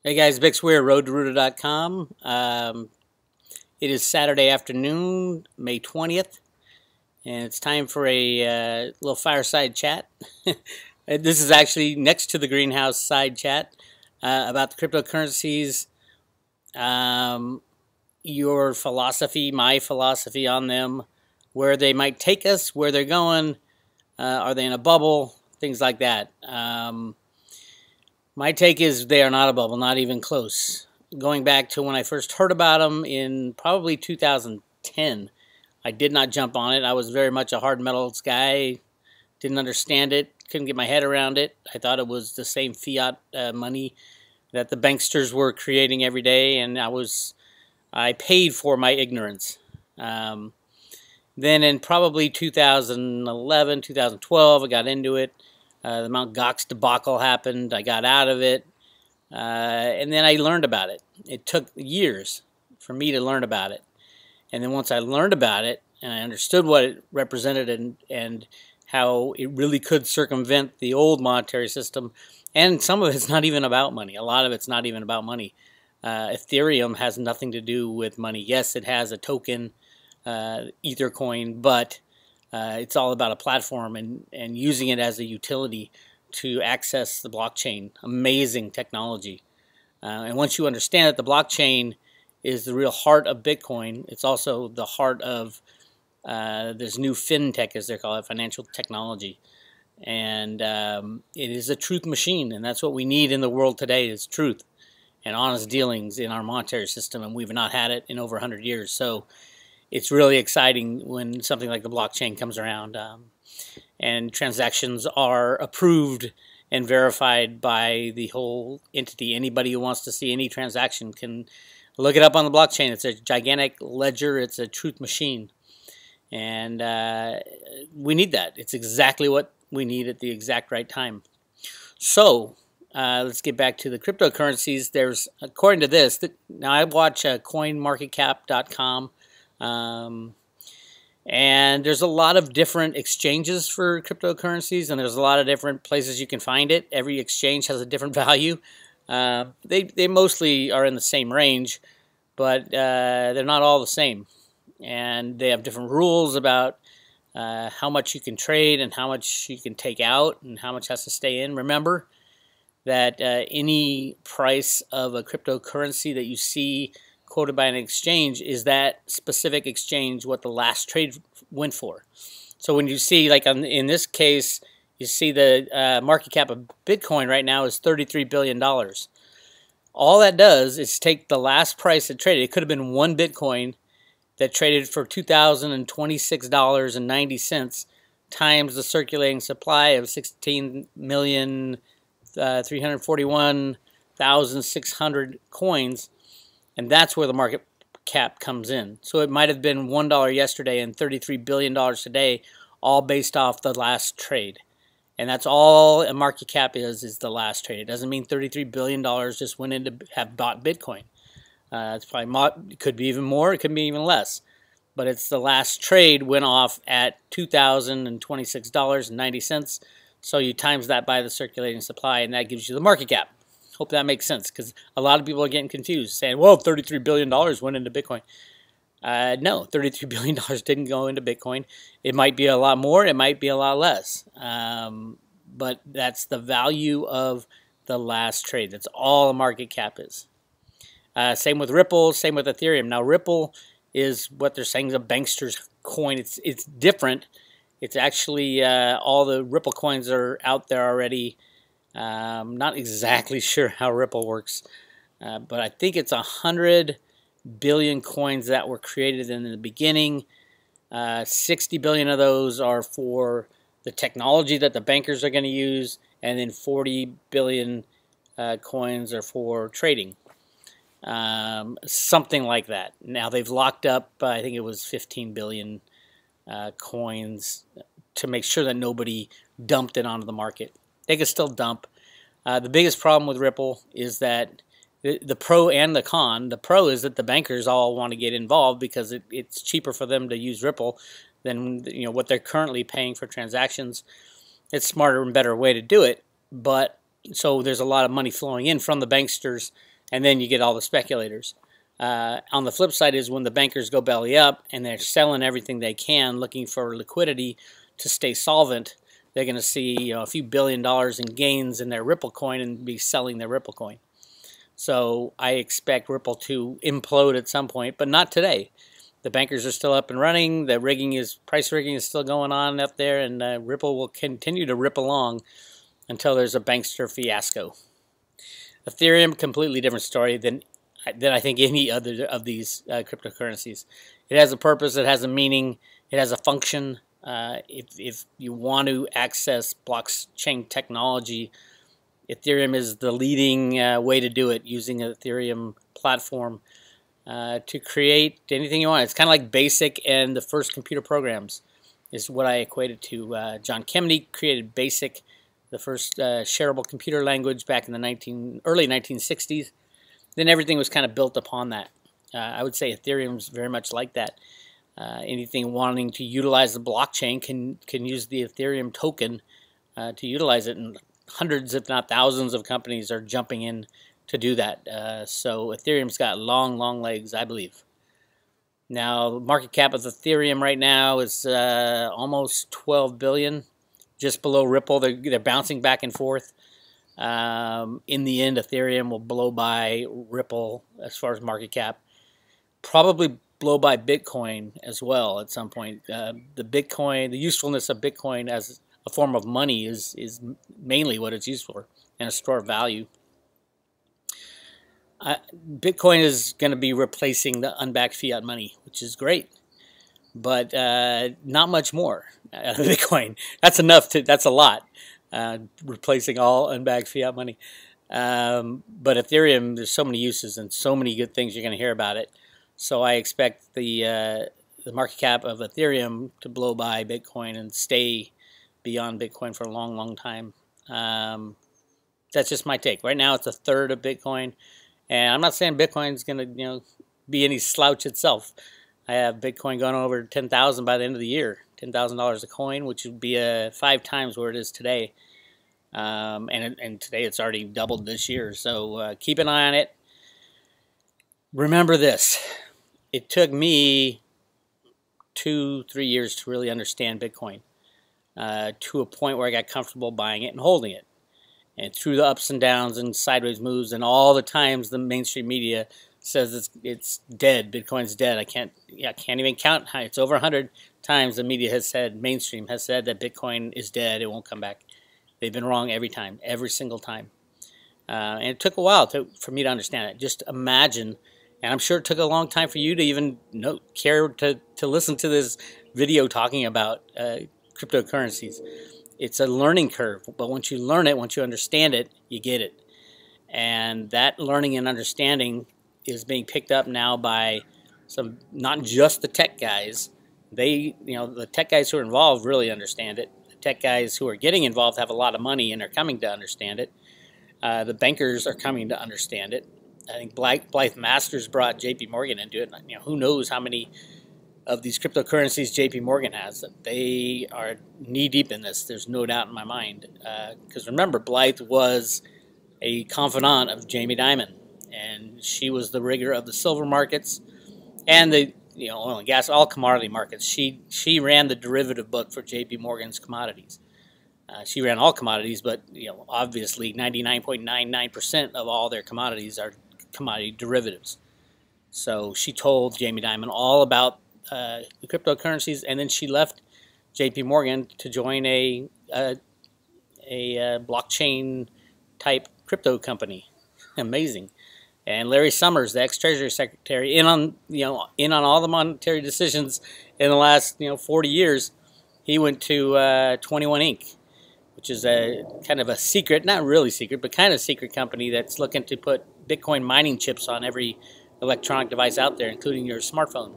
Hey guys, Bix Weir, roadtoruta.com. It is Saturday afternoon, May 20th, and it's time for a little fireside chat. This is actually next to the greenhouse side chat about the cryptocurrencies, your philosophy, my philosophy on them, where they might take us, where they're going, are they in a bubble, things like that. My take is they are not a bubble, not even close. Going back to when I first heard about them in probably 2010, I did not jump on it. I was very much a hard metals guy, didn't understand it, couldn't get my head around it. I thought it was the same fiat money that the banksters were creating every day, and I paid for my ignorance. Then in probably 2011, 2012, I got into it. The Mt. Gox debacle happened. I got out of it. And then I learned about it. It took years for me to learn about it. And then once I learned about it and I understood what it represented and how it really could circumvent the old monetary system, and some of it's not even about money. A lot of it's not even about money. Ethereum has nothing to do with money. Yes, it has a token, Ether coin, but it's all about a platform and using it as a utility to access the blockchain. Amazing technology. And once you understand that the blockchain is the real heart of Bitcoin, it's also the heart of this new fintech, as they call it, financial technology. And it is a truth machine, and that's what we need in the world today is truth and honest dealings in our monetary system, and we've not had it in over 100 years. So it's really exciting when something like the blockchain comes around and transactions are approved and verified by the whole entity. Anybody who wants to see any transaction can look it up on the blockchain. It's a gigantic ledger. It's a truth machine. And we need that. It's exactly what we need at the exact right time. So let's get back to the cryptocurrencies. There's, according to this, now I watch coinmarketcap.com. And there's a lot of different exchanges for cryptocurrencies, and there's a lot of different places you can find it. Every exchange has a different value. They mostly are in the same range, but they're not all the same. And they have different rules about how much you can trade and how much you can take out and how much has to stay in. Remember that any price of a cryptocurrency that you see quoted by an exchange is that specific exchange what the last trade went for. So when you see, like in this case, you see the market cap of Bitcoin right now is $33 billion. All that does is take the last price it traded. It could have been one Bitcoin that traded for $2,026.90 times the circulating supply of 16,341,600 coins. And that's where the market cap comes in. So it might have been $1 yesterday and $33 billion today, all based off the last trade. And that's all a market cap is the last trade. It doesn't mean $33 billion just went in to have bought Bitcoin. It's probably it could be even more, it could be even less. But it's the last trade went off at $2,026.90. So you times that by the circulating supply, and that gives you the market cap. Hope that makes sense, because a lot of people are getting confused, saying, well, $33 billion went into Bitcoin. No, $33 billion didn't go into Bitcoin. It might be a lot more. It might be a lot less. But that's the value of the last trade. That's all a market cap is. Same with Ripple, same with Ethereum. Now, Ripple is what they're saying is a bankster's coin. It's different. It's actually all the Ripple coins are out there already. Not exactly sure how Ripple works, but I think it's 100 billion coins that were created in the beginning. 60 billion of those are for the technology that the bankers are going to use, and then 40 billion coins are for trading. Something like that. Now they've locked up, I think it was 15 billion coins to make sure that nobody dumped it onto the market. They can still dump. The biggest problem with Ripple is that the pro and the con. The pro is that the bankers all want to get involved because it's cheaper for them to use Ripple than what they're currently paying for transactions. It's a smarter and better way to do it. But so there's a lot of money flowing in from the banksters and then you get all the speculators. On the flip side is when the bankers go belly up and they're selling everything they can, looking for liquidity to stay solvent. They're going to see a few $1 billion in gains in their Ripple coin and be selling their Ripple coin. So I expect Ripple to implode at some point, but not today. The bankers are still up and running. The price rigging is still going on up there, and Ripple will continue to rip along until there's a bankster fiasco. Ethereum, completely different story than I think any other of these cryptocurrencies. It has a purpose. It has a meaning. It has a function. If you want to access blockchain technology, Ethereum is the leading way to do it, using an Ethereum platform to create anything you want. It's kind of like BASIC and the first computer programs is what I equated to. John Kemeny created BASIC, the first shareable computer language back in the early 1960s. Then everything was kind of built upon that. I would say Ethereum is very much like that. Anything wanting to utilize the blockchain can use the Ethereum token to utilize it, and hundreds, if not thousands, of companies are jumping in to do that. So Ethereum's got long, long legs, I believe. Now, the market cap of Ethereum right now is almost 12 billion, just below Ripple. They're bouncing back and forth. In the end, Ethereum will blow by Ripple as far as market cap. Probably blow by Bitcoin as well at some point. The usefulness of Bitcoin as a form of money is mainly what it's used for, and a store of value. Bitcoin is going to be replacing the unbacked fiat money, which is great, but not much more. Bitcoin, that's enough. That's a lot. Replacing all unbacked fiat money. But Ethereum, there's so many uses and so many good things you're going to hear about it. So I expect the market cap of Ethereum to blow by Bitcoin and stay beyond Bitcoin for a long, long time. That's just my take. Right now, it's a third of Bitcoin, and I'm not saying Bitcoin's going to be any slouch itself. I have Bitcoin going over 10,000 by the end of the year, $10,000 a coin, which would be 5 times where it is today. And today it's already doubled this year. So keep an eye on it. Remember this. It took me 2-3 years to really understand Bitcoin, to a point where I got comfortable buying it and holding it. And through the ups and downs and sideways moves and all the times the mainstream media says it's dead, Bitcoin's dead. I can't even count. It's over 100 times the media has said, mainstream has said that Bitcoin is dead. It won't come back. They've been wrong every time, every single time. And it took a while for me to understand it. Just imagine, and I'm sure it took a long time for you to even care to listen to this video talking about cryptocurrencies. It's a learning curve, but once you learn it, once you understand it, you get it. And that learning and understanding is being picked up now by some, not just the tech guys. The tech guys who are involved really understand it. The tech guys who are getting involved have a lot of money and are coming to understand it. The bankers are coming to understand it. I think Blythe Masters brought JP Morgan into it. Who knows how many of these cryptocurrencies JP Morgan has. They are knee-deep in this. There's no doubt in my mind. Because remember, Blythe was a confidant of Jamie Dimon, and she was the rigger of the silver markets and the oil and gas, all commodity markets. She ran the derivative book for JP Morgan's commodities. She ran all commodities, but obviously 99.99% of all their commodities are commodity derivatives. So she told Jamie Dimon all about the cryptocurrencies, and then she left JP Morgan to join a blockchain type crypto company. Amazing. And Larry Summers, the ex-Treasury Secretary, in on all the monetary decisions in the last 40 years. He went to 21 Inc., which is a kind of a secret, not really secret, but kind of secret company that's looking to put Bitcoin mining chips on every electronic device out there, including your smartphone.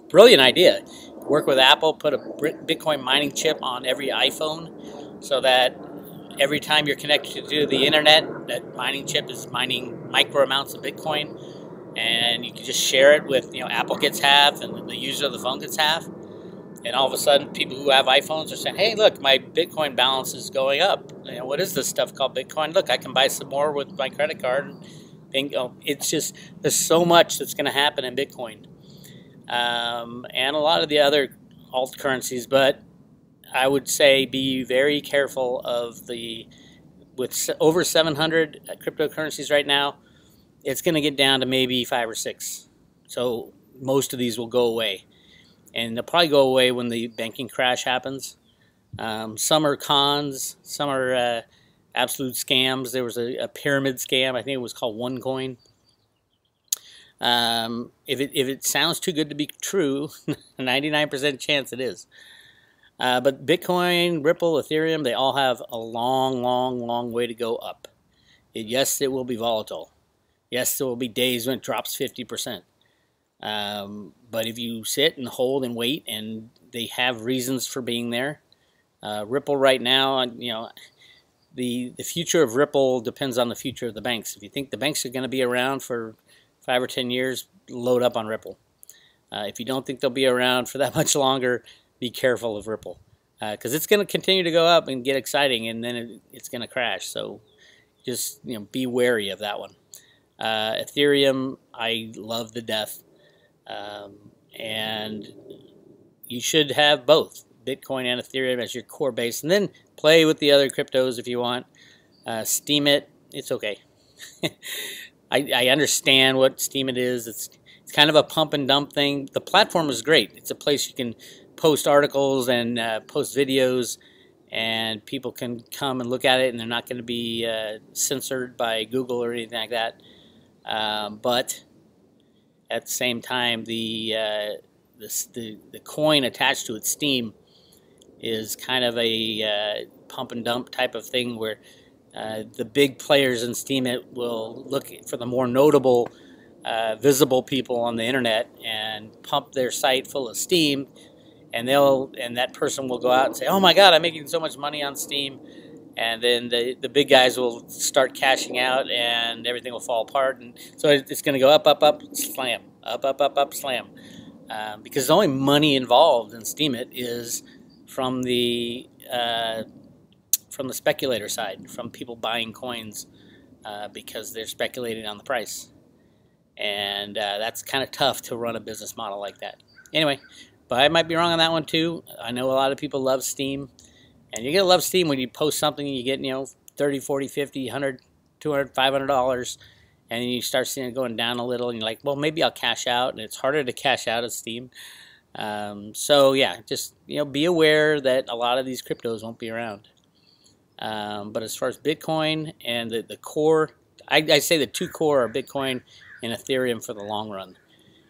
Brilliant idea. Work with Apple, put a Bitcoin mining chip on every iPhone so that every time you're connected to the internet, that mining chip is mining micro amounts of Bitcoin, and you can just share it with, Apple gets half and the user of the phone gets half. And all of a sudden, people who have iPhones are saying, hey, look, my Bitcoin balance is going up. What is this stuff called Bitcoin? Look, I can buy some more with my credit card. Bingo. It's just, there's so much that's going to happen in Bitcoin, and a lot of the other alt currencies. But I would say be very careful of with over 700 cryptocurrencies right now. It's going to get down to maybe 5 or 6. So most of these will go away, and they'll probably go away when the banking crash happens. Some are cons, some are absolute scams. There was a pyramid scam. I think it was called OneCoin. If it sounds too good to be true, 99% chance it is. But Bitcoin, Ripple, Ethereum, they all have a long, long, long way to go up. Yes, it will be volatile. Yes, there will be days when it drops 50%. But if you sit and hold and wait, and they have reasons for being there. Ripple right now, the future of Ripple depends on the future of the banks. If you think the banks are going to be around for 5 or 10 years, load up on Ripple. If you don't think they'll be around for that much longer, be careful of Ripple, because it's going to continue to go up and get exciting, and then it's going to crash. So just be wary of that one. Ethereum, I love to death, and you should have both Bitcoin and Ethereum as your core base, and then play with the other cryptos if you want. Steam it, it's okay. I understand what Steam it is. It's kind of a pump and dump thing. The platform is great. It's a place you can post articles and post videos, and people can come and look at it, and they're not going to be censored by Google or anything like that. But at the same time, the coin attached to it, Steam, is kind of a pump and dump type of thing where the big players in Steam it will look for the more notable, visible people on the internet and pump their site full of Steam, and that person will go out and say, "Oh my God, I'm making so much money on Steam," and then the big guys will start cashing out, and everything will fall apart, and so it's going to go up, up, up, slam, up, up, up, up, slam, because the only money involved in Steam it is from the speculator side, from people buying coins because they're speculating on the price, and that's kind of tough to run a business model like that. Anyway, but I might be wrong on that one too. I know a lot of people love Steam, and you're gonna love Steam when you post something and you get 30, 40, 50, 100, 200, $500, and then you start seeing it going down a little, and you're like, well, maybe I'll cash out, and it's harder to cash out of Steam. So yeah, just be aware that a lot of these cryptos won't be around. But as far as Bitcoin and the core, I say the two core are Bitcoin and Ethereum for the long run.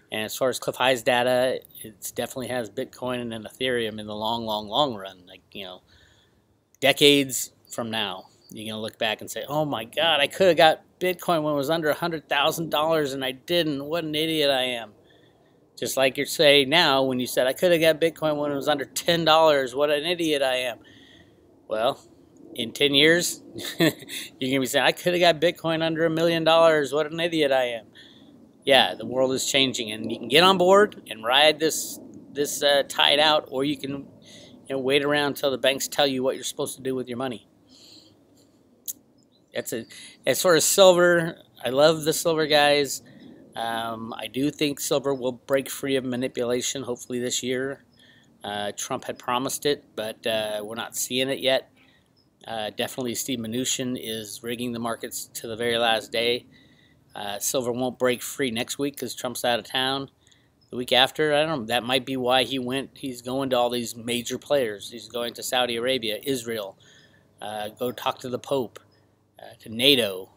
And as far as Cliff High's data, it definitely has Bitcoin and Ethereum in the long, long, long run. Like, decades from now, you're going to look back and say, oh my God, I could have got Bitcoin when it was under $100,000 and I didn't. What an idiot I am. Just like you say now when you said, I could have got Bitcoin when it was under $10. What an idiot I am. Well, in 10 years, you're going to be saying, I could have got Bitcoin under $1 million. What an idiot I am. Yeah, the world is changing, and you can get on board and ride this tide out, or you can wait around until the banks tell you what you're supposed to do with your money. That's it. As far as silver, I love the silver guys. I do think silver will break free of manipulation hopefully this year. Trump had promised it, but we're not seeing it yet. Definitely Steve Mnuchin is rigging the markets to the very last day. Silver won't break free next week because Trump's out of town. The week after, I don't know, that might be why he's going to all these major players. He's going to Saudi Arabia, Israel, go talk to the Pope, to NATO,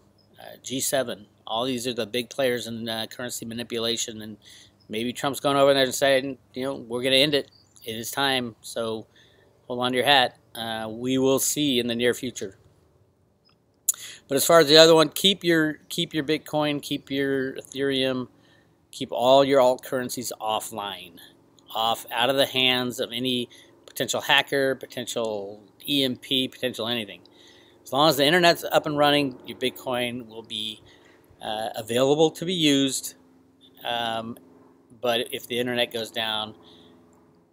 G7. All these are the big players in currency manipulation, and maybe Trump's going over there and saying, we're going to end it. It is time, so hold on to your hat. We will see in the near future. But as far as the other one, keep your Bitcoin, keep your Ethereum, keep all your alt currencies offline, out of the hands of any potential hacker, potential EMP, potential anything. As long as the internet's up and running, your Bitcoin will be available to be used. But if the internet goes down,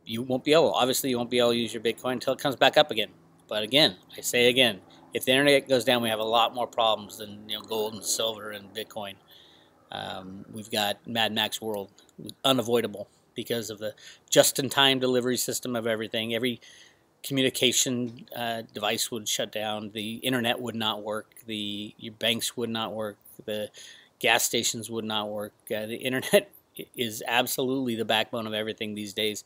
you won't be able to use your Bitcoin until it comes back up again. But again, I say again, if the internet goes down, we have a lot more problems than gold and silver and Bitcoin. We've got Mad Max world, unavoidable because of the just-in-time delivery system of everything. Every communication device would shut down. The internet would not work. Your banks would not work. The gas stations would not work. The internet is absolutely the backbone of everything these days.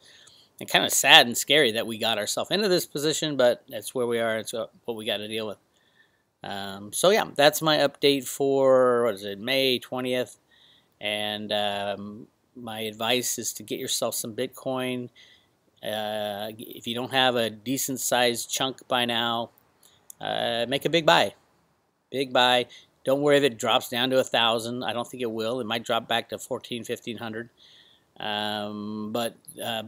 And kind of sad and scary that we got ourselves into this position, but that's where we are. It's what we got to deal with. So yeah, that's my update for, what is it, May 20th. And my advice is to get yourself some Bitcoin. If you don't have a decent sized chunk by now, make a big buy. Big buy. Don't worry if it drops down to 1,000. I don't think it will. It might drop back to 1,100. But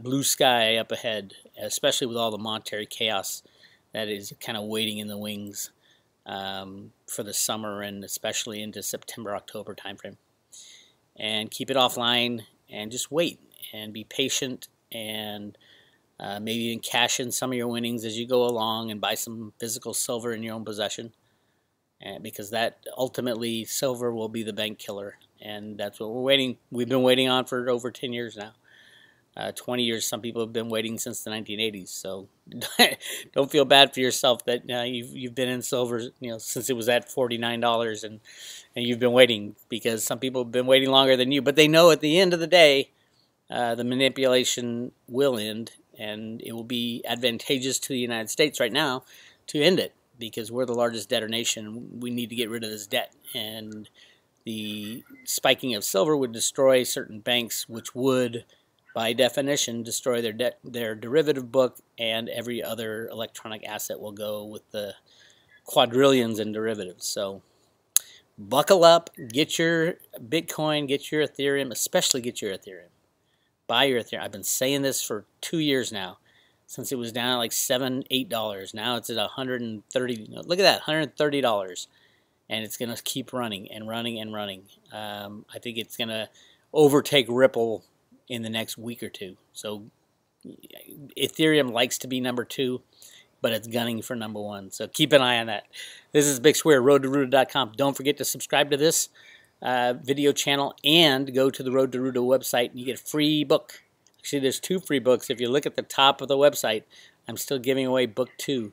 blue sky up ahead, especially with all the monetary chaos that is kind of waiting in the wings for the summer and especially into September, October timeframe. And keep it offline and just wait and be patient and maybe even cash in some of your winnings as you go along and buy some physical silver in your own possession. Because that ultimately silver will be the bank killer, and that's what we've been waiting on for over 10 years now. 20 years, some people have been waiting since the 1980s, so don't feel bad for yourself that you've been in silver since it was at $49 and you've been waiting, because some people have been waiting longer than you, but they know at the end of the day the manipulation will end, and it will be advantageous to the United States right now to end it, because we're the largest debtor nation. We need to get rid of this debt, and the spiking of silver would destroy certain banks, which would, by definition, destroy their derivative book, and every other electronic asset will go with the quadrillions in derivatives. So buckle up, get your Bitcoin, get your Ethereum, especially get your Ethereum. Buy your Ethereum. I've been saying this for 2 years now, since it was down at like $7, $8. Now it's at $130. Look at that, $130, and it's gonna keep running and running and running. I think it's gonna overtake Ripple in the next week or two. So Ethereum likes to be number 2, but it's gunning for number 1. So keep an eye on that. This is Big Square, roadtoruta.com. Don't forget to subscribe to this video channel and go to the Road to Ruta website and you get a free book. Actually, there's 2 free books. If you look at the top of the website, I'm still giving away book 2.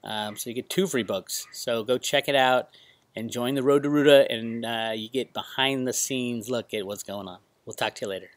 So you get 2 free books. So go check it out and join the Road to Ruta, and you get behind the scenes look at what's going on. We'll talk to you later.